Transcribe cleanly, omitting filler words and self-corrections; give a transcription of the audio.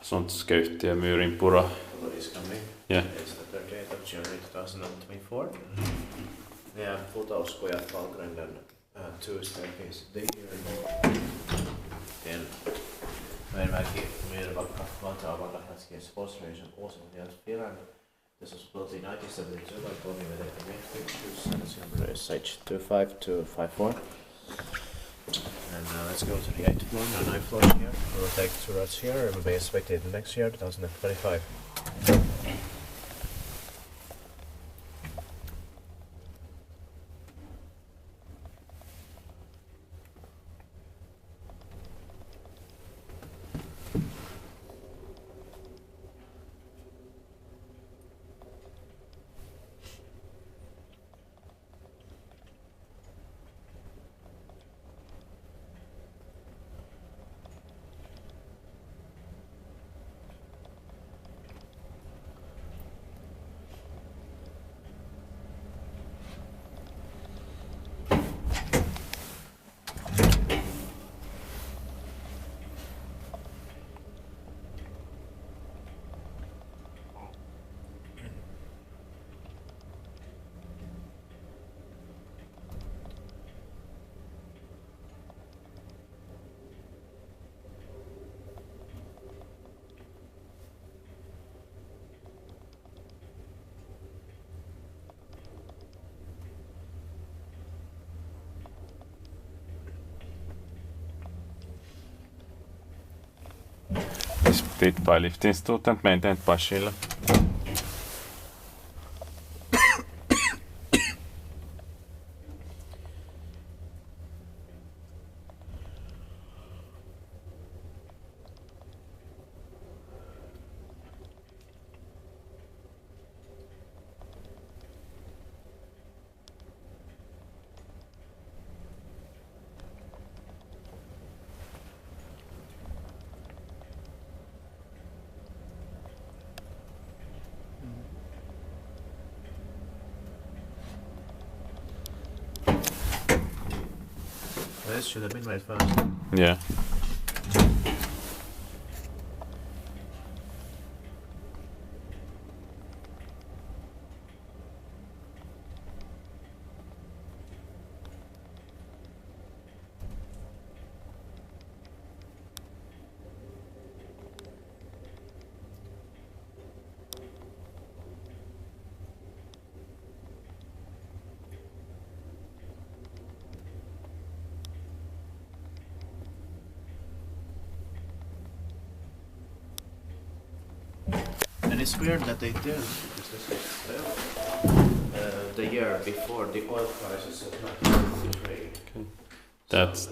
sånt ska ut i Myyrmäki. Is coming. Yeah. It's the 38th of January 2024. Yeah, Putouskuja, Falkrenden, Tuesday is the year. Then Myyrmäki, Myyrmäki, Vantaa, modernized sports region, also in Finland. This was built in 1972 by Kone with the main fixtures and its number is H25254. And let's go to the 8th floor and 9th floor here. We'll take 2 rods here. It will be expected next year, 2025. This bit by lifting student maintained by Sheila. This should have been made first. Yeah. And it's weird that they do, because this is the year before the oil prices at 1953. That's